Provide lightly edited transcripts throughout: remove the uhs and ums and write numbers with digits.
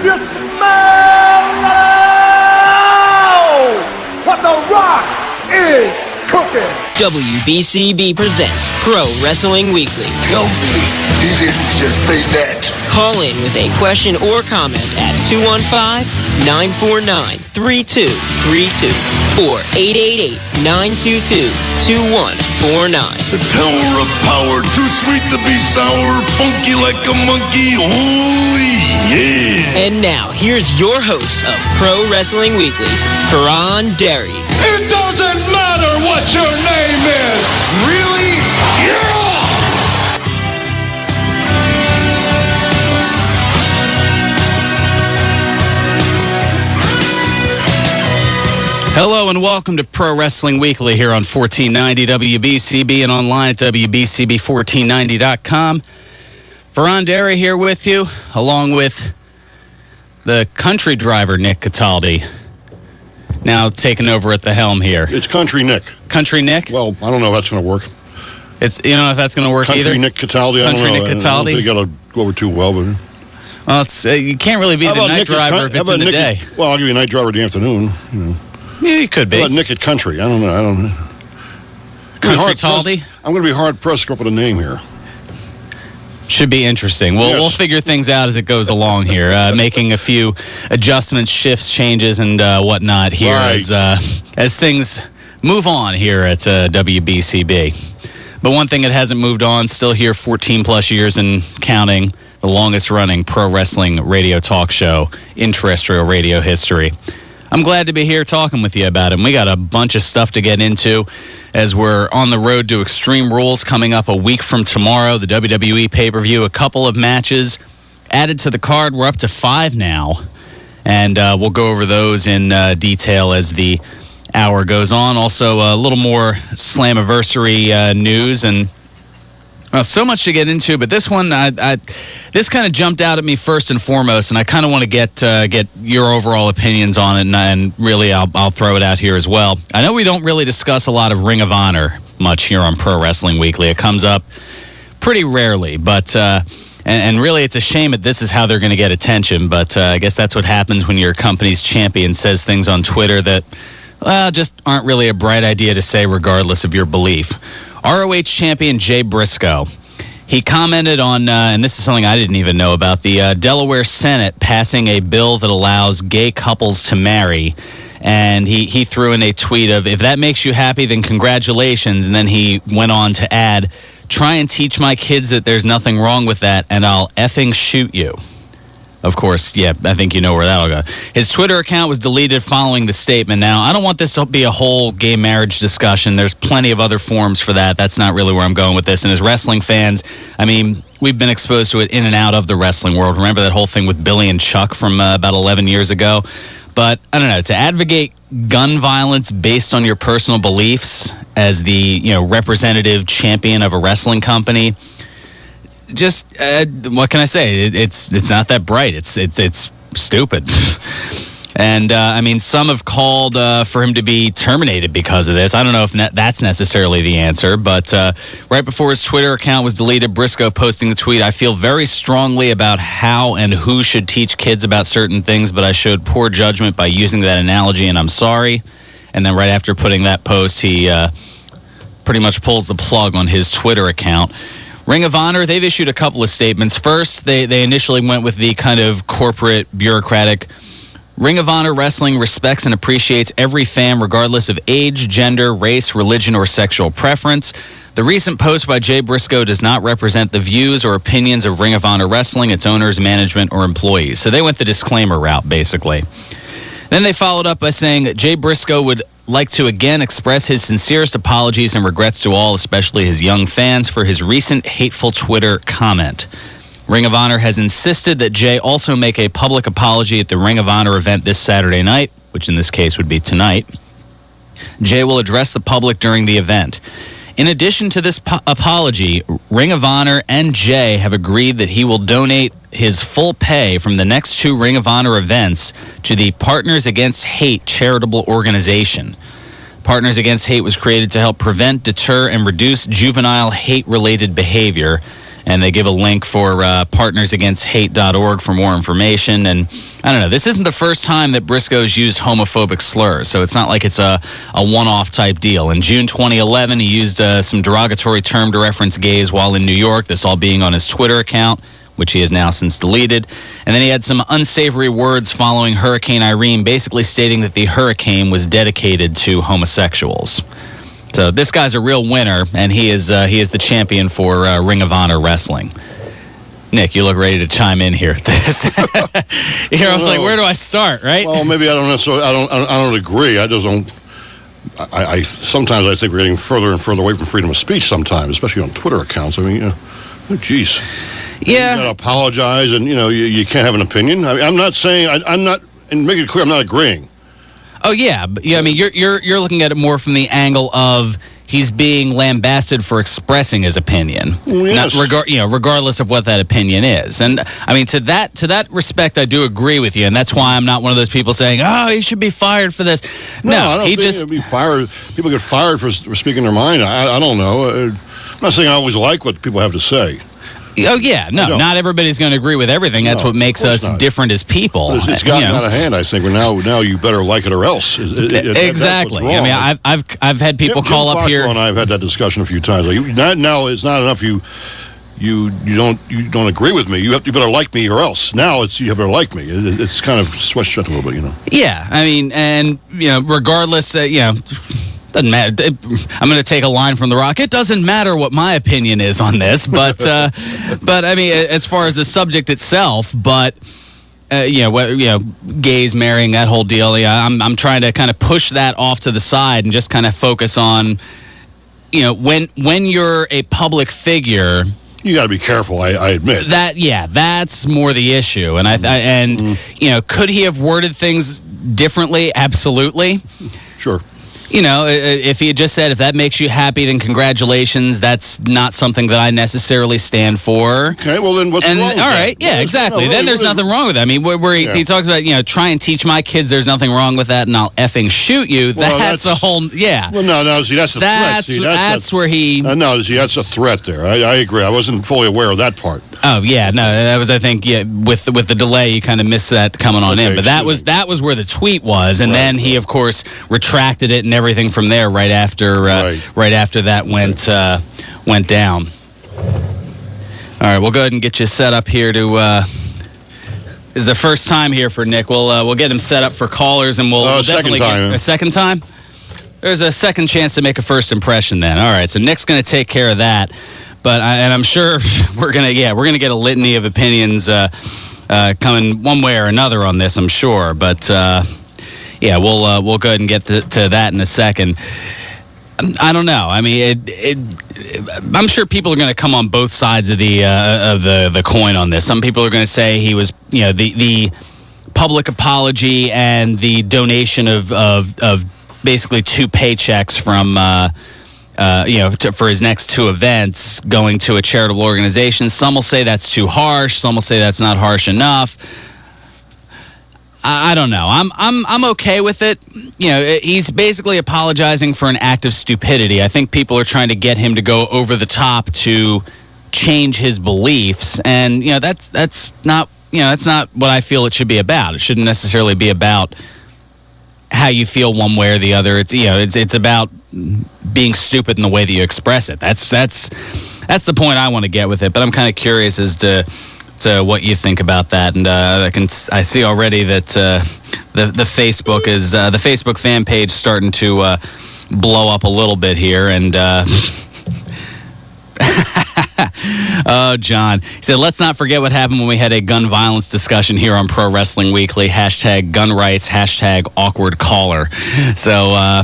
if you smell what The Rock is cooking. WBCB presents Pro Wrestling Weekly. Tell me he didn't just say that. Call in with a question or comment at 215-949-3232 or 888-922-2149. The Tower of Power, too sweet to be sour, funky like a monkey, oh yeah. And now, here's your host of Pro Wrestling Weekly, Fearon. It doesn't matter what your name is. Really? Yeah! Hello and welcome to Pro Wrestling Weekly here on 1490 WBCB and online at WBCB1490.com. Fearon here with you, along with the country driver, Nick Cataldi, now taking over at the helm here. It's Country Nick. Country Nick? Well, I don't know if that's going to work. You don't know if that's going to work Country either? Nick Cataldi, Country I don't know. Nick Cataldi? I don't think it'll go over too well, but... Well, it's, you can't really be the night driver if it's in the day. Well, I'll give you a night driver in the afternoon. You know. Yeah, you could be. How about Nick at Country? I don't know. Country Taldi? I'm going to be hard-pressed to come up with a name here. Should be interesting. We'll figure things out as it goes along here, making a few adjustments, shifts, changes, and whatnot here as things move on here at WBCB. But one thing that hasn't moved on, still here 14-plus years and counting, the longest-running pro wrestling radio talk show in terrestrial radio history. I'm glad to be here talking with you about it. And we got a bunch of stuff to get into as we're on the road to Extreme Rules coming up a week from tomorrow, the WWE pay-per-view, a couple of matches added to the card. We're up to 5 now, and we'll go over those in detail as the hour goes on. Also, a little more Slammiversary news, and so much to get into, but this one, this kind of jumped out at me first and foremost, and I kind of want to get your overall opinions on it, and really I'll throw it out here as well. I know we don't really discuss a lot of Ring of Honor much here on Pro Wrestling Weekly. It comes up pretty rarely, but and really it's a shame that this is how they're going to get attention, but I guess that's what happens when your company's champion says things on Twitter that, well, just aren't really a bright idea to say regardless of your belief. ROH champion Jay Briscoe, he commented on, and this is something I didn't even know about, the Delaware Senate passing a bill that allows gay couples to marry. And he threw in a tweet of, if that makes you happy, then congratulations. And then he went on to add, try and teach my kids that there's nothing wrong with that, and I'll effing shoot you. Of course, yeah, I think you know where that'll go. His Twitter account was deleted following the statement. Now, I don't want this to be a whole gay marriage discussion. There's plenty of other forums for that. That's not really where I'm going with this. And as wrestling fans, I mean, we've been exposed to it in and out of the wrestling world. Remember that whole thing with Billy and Chuck from about 11 years ago? But, I don't know, to advocate gun violence based on your personal beliefs as the, representative champion of a wrestling company, just what can I say? It's not that bright. It's stupid. And I mean, some have called for him to be terminated because of this. I don't know if that's necessarily the answer, but right before his Twitter account was deleted, Briscoe posting the tweet, I feel very strongly about how and who should teach kids about certain things, but I showed poor judgment by using that analogy, and I'm sorry. And then right after putting that post, he pretty much pulls the plug on his Twitter account. Ring of Honor, they've issued a couple of statements. First, they initially went with the kind of corporate, bureaucratic, Ring of Honor Wrestling respects and appreciates every fan regardless of age, gender, race, religion, or sexual preference. The recent post by Jay Briscoe does not represent the views or opinions of Ring of Honor Wrestling, its owners, management, or employees. So they went the disclaimer route, basically. Then they followed up by saying that Jay Briscoe would like to again express his sincerest apologies and regrets to all, especially his young fans, for his recent hateful Twitter comment. Ring of Honor has insisted that Jay also make a public apology at the Ring of Honor event this Saturday night, which in this case would be tonight. Jay will address the public during the event. In addition to this apology, Ring of Honor and Jay have agreed that he will donate his full pay from the next 2 Ring of Honor events to the Partners Against Hate charitable organization. Partners Against Hate was created to help prevent, deter, and reduce juvenile hate-related behavior. And they give a link for partnersagainst-hate.org for more information. And I don't know, this isn't the first time that Briscoe's used homophobic slurs, so it's not like it's a one-off type deal. In June 2011, he used some derogatory term to reference gays while in New York, this all being on his Twitter account, which he has now since deleted. And then he had some unsavory words following Hurricane Irene, basically stating that the hurricane was dedicated to homosexuals. So this guy's a real winner, and he is the champion for Ring of Honor Wrestling. Nick, you look ready to chime in here at this. I was like, where do I start, right? Well, maybe I don't necessarily. I don't agree. I just don't. I sometimes I think we're getting further and further away from freedom of speech. Sometimes, especially on Twitter accounts. I mean, geez. Yeah. You got to apologize, and you can't have an opinion. I mean, I'm not saying I'm not, and make it clear, I'm not agreeing. Oh yeah, but I mean, you're looking at it more from the angle of he's being lambasted for expressing his opinion, yes. Regardless of what that opinion is. And I mean, to that respect, I do agree with you, and that's why I'm not one of those people saying, "Oh, he should be fired for this." No, I don't think he'd be fired. People get fired for speaking their mind. I don't know. I'm not saying I always like what people have to say. Oh, yeah. No, not everybody's going to agree with everything. That's what makes us different as people. But it's gotten out of hand, I think. Now you better like it or else. Exactly. I mean, I've had people call up here. And I've had that discussion a few times. Now it's not enough you don't agree with me. You better like me or else. Now you better like me. It's kind of switched up a little bit, Yeah. I mean, and, regardless, doesn't matter. I'm going to take a line from The Rock. It doesn't matter what my opinion is on this, but I mean, as far as the subject itself, but gays marrying, that whole deal. Yeah, I'm trying to kind of push that off to the side and just kind of focus on, when you're a public figure. You got to be careful. I admit that. Yeah, that's more the issue. And could he have worded things differently? Absolutely. Sure. If he had just said, if that makes you happy, then congratulations, that's not something that I necessarily stand for. Okay, well, then what's wrong with that? All right, yeah, exactly. Then there's nothing wrong with that. I mean, where he talks about, try and teach my kids there's nothing wrong with that and I'll effing shoot you, that's a whole, yeah. Well, no, see, that's a threat. See, that's where he... no, see, that's a threat there. I agree. I wasn't fully aware of that part. Oh, yeah, no, that was, I think, with the delay, you kind of missed that coming on in. But that was where the tweet was, and then he, of course, retracted it and everything from there right after that went down. All right, we'll go ahead and get you set up here to. This is the first time here for Nick. We'll get him set up for callers, and we'll definitely get a second time. There's a second chance to make a first impression. Then, all right. So Nick's going to take care of that, and I'm sure we're gonna get a litany of opinions coming one way or another on this. I'm sure, but. Yeah, we'll go ahead and get to that in a second. I don't know. I mean, I'm sure people are going to come on both sides of the coin on this. Some people are going to say he was, the public apology and the donation of basically 2 paychecks from, for his next 2 events going to a charitable organization. Some will say that's too harsh. Some will say that's not harsh enough. I don't know. I'm okay with it. He's basically apologizing for an act of stupidity. I think people are trying to get him to go over the top to change his beliefs, and that's not what I feel it should be about. It shouldn't necessarily be about how you feel one way or the other. It's about being stupid in the way that you express it. That's the point I want to get with it. But I'm kind of curious as to what you think about that, and I see already that the Facebook is the Facebook fan page starting to blow up a little bit here, and oh, John, he said, let's not forget what happened when we had a gun violence discussion here on Pro Wrestling Weekly. # gun rights, # awkward caller. So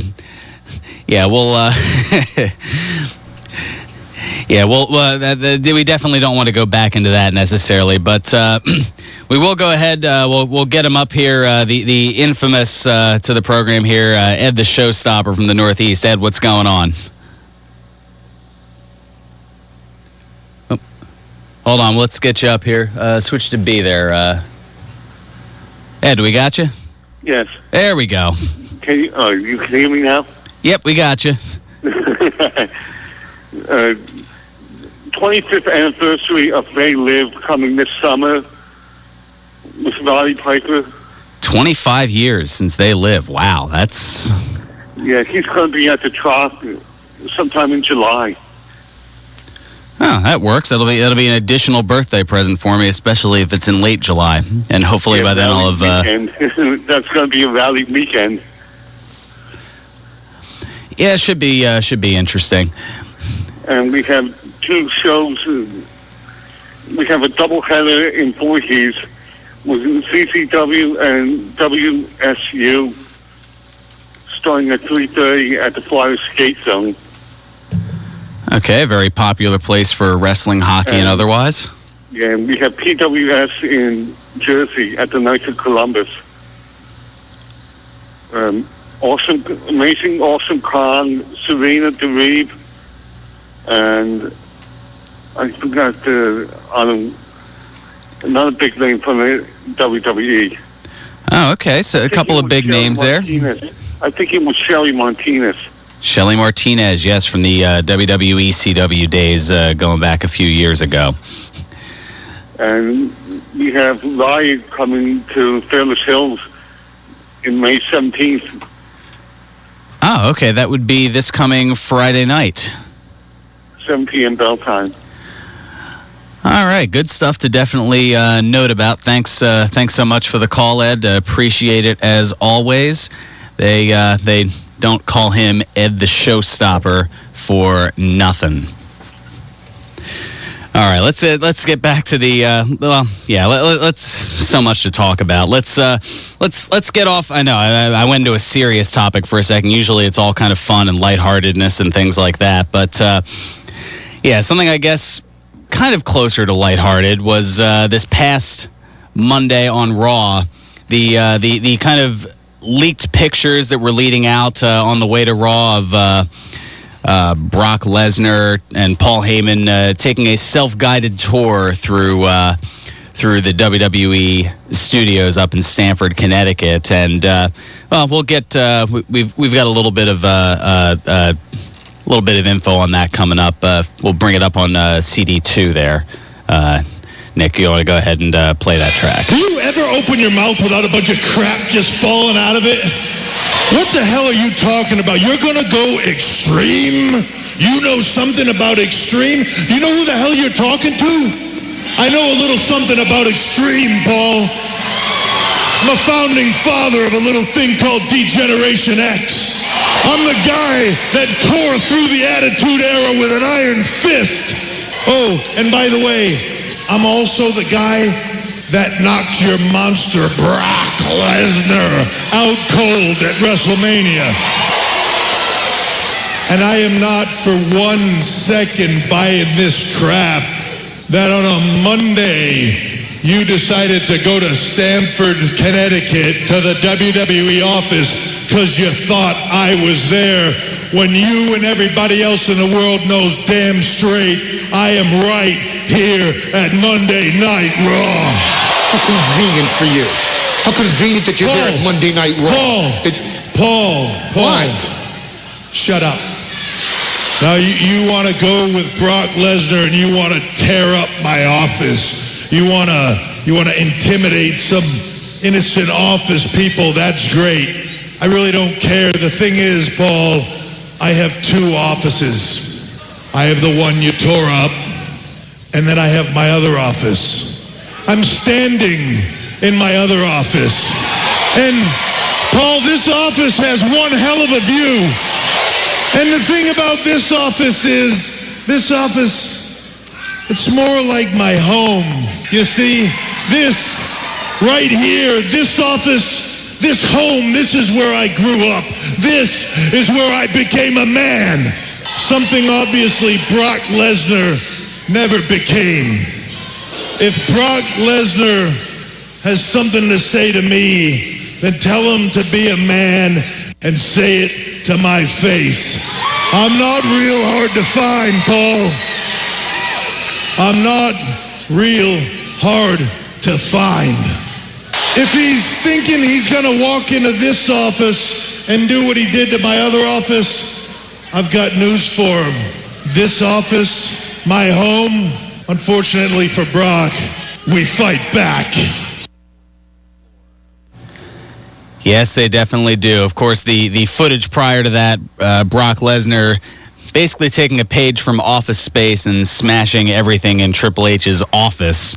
yeah, we'll. Yeah, we definitely don't want to go back into that necessarily, but we will go ahead. We'll get him up here. The infamous to the program here, Ed the Showstopper from the Northeast. Ed, what's going on? Oh, hold on, let's get you up here. Switch to B there. Ed, we got you? Yes. There we go. Can you can hear me now? Yep, we got you. 25th anniversary of They Live coming this summer with Roddy Piper. 25 years since They Live. Wow, that's... Yeah, he's going to be at the Trop sometime in July. Oh, that works. That'll be an additional birthday present for me, especially if it's in late July. And hopefully by then I'll have... That's going to be a rally weekend. Yeah, it should be interesting. And we have 2 shows. We have a doubleheader in Voorhees with CCW and WSU starting at 3:30 at the Flyer Skate Zone. Okay, very popular place for wrestling, hockey, and otherwise. Yeah, and we have PWS in Jersey at the Knights of Columbus. Awesome Khan, Serena Dereeb, and I forgot another big name from the WWE. Oh, okay. So a couple of big names there. I think it was Shelly Martinez. Shelly Martinez, yes, from the WWECW days going back a few years ago. And we have Riot coming to Fairless Hills in May 17th. Oh, okay. That would be this coming Friday night. 7 p.m. bell time. All right, good stuff to definitely note about. Thanks so much for the call, Ed. Appreciate it as always. They don't call him Ed the Showstopper for nothing. All right, let's get back to the let's so much to talk about. Let's get off. I know I went into a serious topic for a second. Usually it's all kind of fun and lightheartedness and things like that, but something I guess kind of closer to lighthearted was this past Monday on Raw. The kind of leaked pictures that were leading out on the way to Raw of Brock Lesnar and Paul Heyman taking a self-guided tour through the WWE studios up in Stamford, Connecticut, and we'll get we've got a little bit of info on that coming up. We'll bring it up on CD2 there. Nick, you want to go ahead and play that track? Do you ever open your mouth without a bunch of crap just falling out of it? What the hell are you talking about? You're going to go extreme? You know something about extreme? You know who the hell you're talking to? I know a little something about extreme, Paul. I'm a founding father of a little thing called Degeneration X. I'm the guy that tore through the Attitude Era with an iron fist. Oh, and by the way, I'm also the guy that knocked your monster Brock Lesnar out cold at WrestleMania. And I am not for 1 second buying this crap that on a Monday you decided to go to Stamford, Connecticut to the WWE office because you thought I was there when you and everybody else in the world knows damn straight I am right here at Monday Night Raw. How convenient for you. How convenient that you're there at Monday Night Raw. Paul. What? Shut up. Now you want to go with Brock Lesnar and you want to tear up my office. You want to intimidate some innocent office people. That's great. I really don't care. The thing is, Paul, I have 2 offices. I have the one you tore up, and then I have my other office. I'm standing in my other office. And, Paul, this office has one hell of a view. And the thing about this office is, it's more like my home. You see, this right here, this office, this home, this is where I grew up. This is where I became a man. Something obviously Brock Lesnar never became. If Brock Lesnar has something to say to me, then tell him to be a man and say it to my face. I'm not real hard to find, Paul. I'm not real hard to find. If he's thinking he's going to walk into this office and do what he did to my other office, I've got news for him. This office, my home. Unfortunately for Brock, we fight back. Yes, they definitely do. Of course, the footage prior to that, Brock Lesnar basically taking a page from Office Space and smashing everything in Triple H's office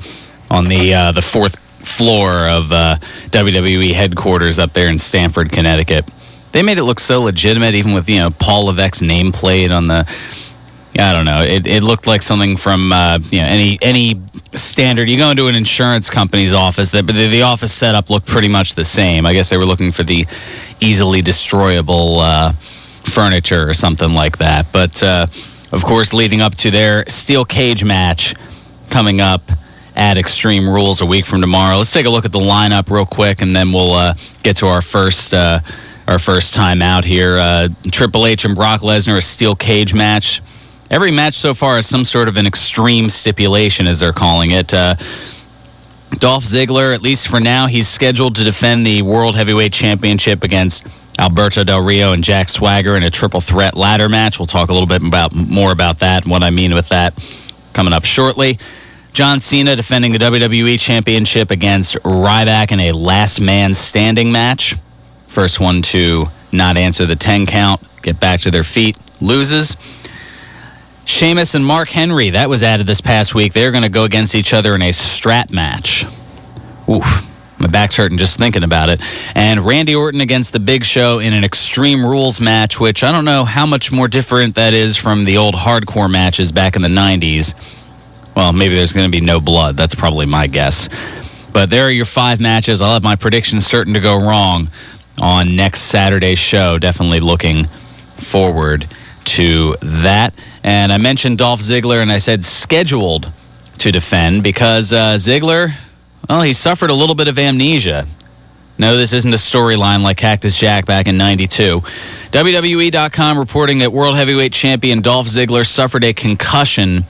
on the fourth floor of WWE headquarters up there in Stamford, Connecticut. They made it look so legitimate, even with Paul Levesque's nameplate on the. I don't know. It looked like something from any standard. You go into an insurance company's office, but the office setup looked pretty much the same. I guess they were looking for the easily destroyable furniture or something like that. But of course, leading up to their steel cage match coming up at Extreme Rules a week from tomorrow. Let's take a look at the lineup real quick, and then we'll get to our first time out here. Triple H and Brock Lesnar, a steel cage match. Every match so far is some sort of an extreme stipulation, as they're calling it. Dolph Ziggler, at least for now, he's scheduled to defend the World Heavyweight Championship against Alberto Del Rio and Jack Swagger in a triple threat ladder match. We'll talk a little bit more about that and what I mean with that coming up shortly. John Cena defending the WWE Championship against Ryback in a last man standing match. First one to not answer the 10 count, get back to their feet, loses. Sheamus and Mark Henry, that was added this past week. They're going to go against each other in a strat match. Oof, my back's hurting just thinking about it. And Randy Orton against The Big Show in an Extreme Rules match, which I don't know how much more different that is from the old hardcore matches back in the 90s. Well, maybe there's going to be no blood. That's probably my guess. But there are your 5 matches. I'll have my predictions certain to go wrong on next Saturday's show. Definitely looking forward to that. And I mentioned Dolph Ziggler, and I said scheduled to defend because Ziggler, well, he suffered a little bit of amnesia. No, this isn't a storyline like Cactus Jack back in 92. WWE.com reporting that World Heavyweight Champion Dolph Ziggler suffered a concussion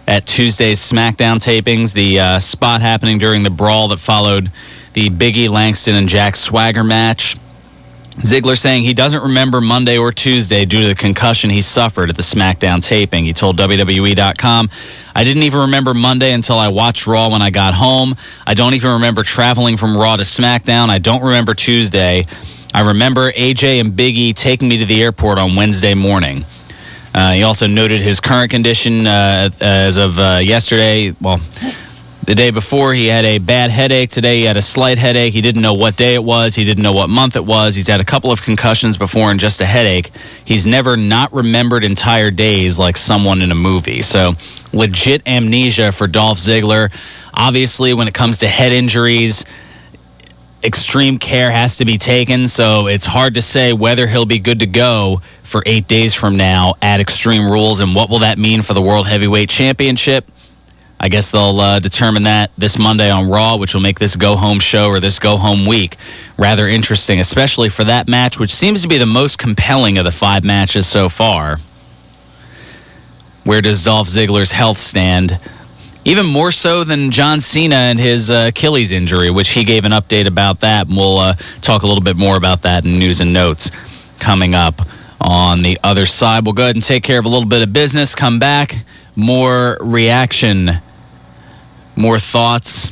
at Tuesday's SmackDown tapings, the spot happening during the brawl that followed the Biggie, Langston, and Jack Swagger match. Ziggler saying he doesn't remember Monday or Tuesday due to the concussion he suffered at the SmackDown taping. He told WWE.com, I didn't even remember Monday until I watched Raw when I got home. I don't even remember traveling from Raw to SmackDown. I don't remember Tuesday. I remember AJ and Big E taking me to the airport on Wednesday morning. He also noted his current condition as of yesterday. Well, the day before, he had a bad headache. Today, he had a slight headache. He didn't know what day it was. He didn't know what month it was. He's had a couple of concussions before and just a headache. He's never not remembered entire days like someone in a movie. So, legit amnesia for Dolph Ziggler. Obviously, when it comes to head injuries, extreme care has to be taken. So, it's hard to say whether he'll be good to go for 8 days from now at Extreme Rules. And what will that mean for the World Heavyweight Championship? I guess they'll determine that this Monday on Raw, which will make this go-home show or this go-home week rather interesting, especially for that match, which seems to be the most compelling of the 5 matches so far. Where does Dolph Ziggler's health stand? Even more so than John Cena and his Achilles injury, which he gave an update about that. And we'll talk a little bit more about that in news and notes coming up on the other side. We'll go ahead and take care of a little bit of business, come back, more reaction, more thoughts,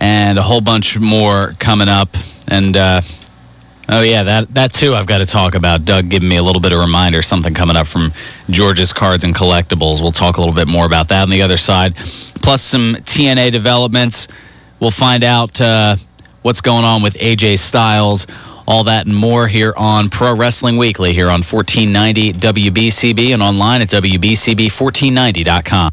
and a whole bunch more coming up. And, that too I've got to talk about. Doug giving me a little bit of reminder, something coming up from George's Cards and Collectibles. We'll talk a little bit more about that on the other side. Plus some TNA developments. We'll find out what's going on with AJ Styles. All that and more here on Pro Wrestling Weekly here on 1490 WBCB and online at WBCB1490.com.